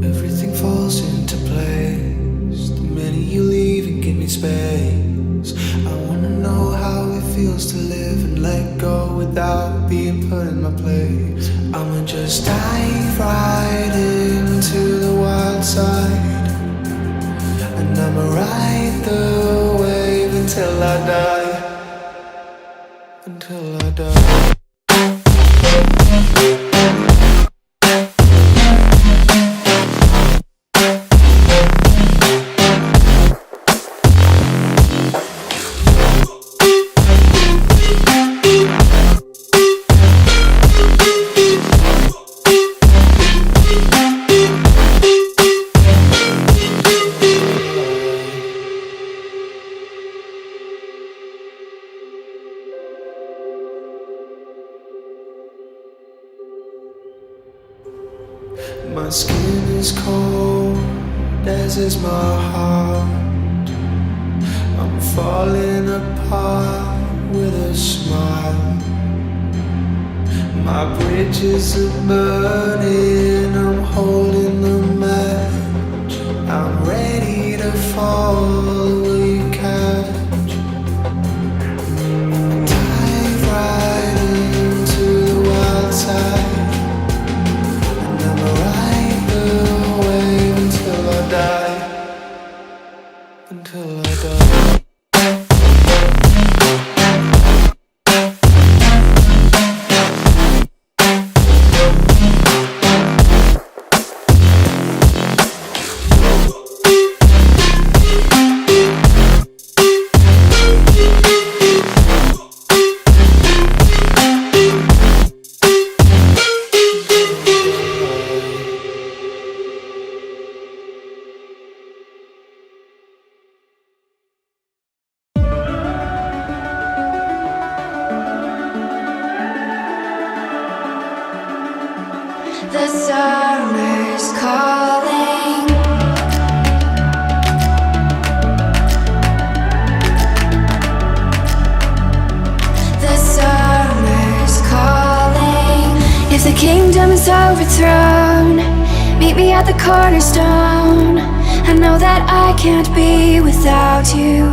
Everything falls into place the minute you leave and give me space. I wanna know how it feels to live and let go without being put in my place. I'ma just dive right into the wild side, and I'ma ride the wave until I die. Until I die. My skin is cold, as is my heart. I'm falling apart with a smile. My bridges are burning, I'm holding the match. I'm ready to fall, will you catch? Dive right into the wild side. Until I die. The summer's calling. The summer's calling. If the kingdom is overthrown, meet me at the cornerstone. I know that I can't be without you.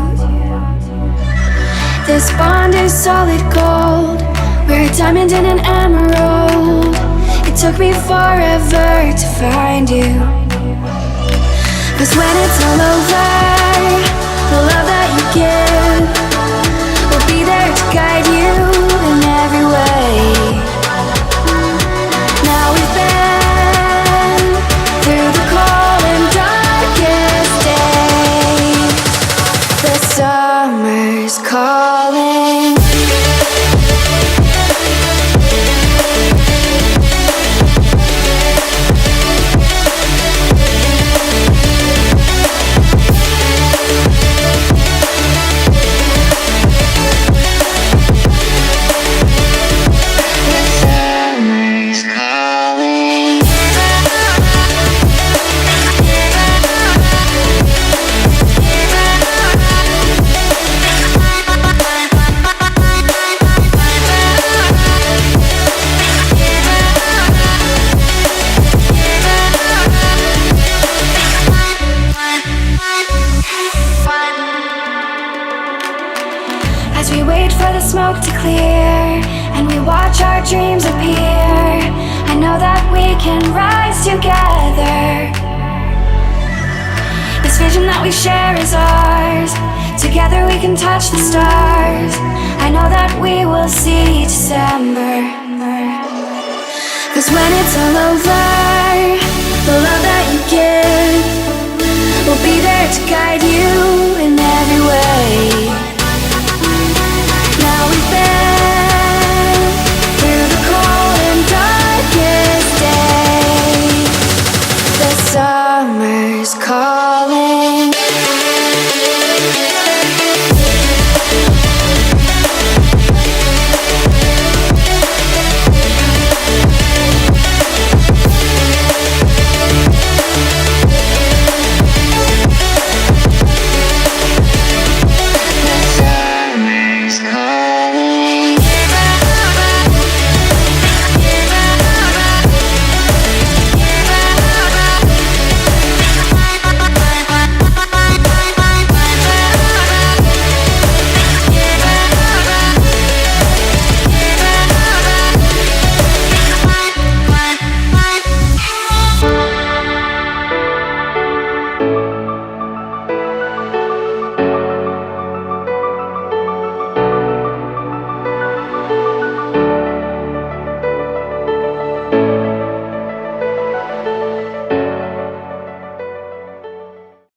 This bond is solid gold. We're a diamond and an emerald. It took me forever to find you. 'Cause when it's all over, the love that you give will be there to guide you in every way. Now we've been through the cold and darkest days. The summer's calling. As we wait for the smoke to clear and we watch our dreams appear, I know that we can rise together. This vision that we share is ours. Together we can touch the stars. I know that we will see December. 'Cause when it's all over, the love that you give will be there to guide you in every way. Now we've been through the cold and darkest days. The summer's calling.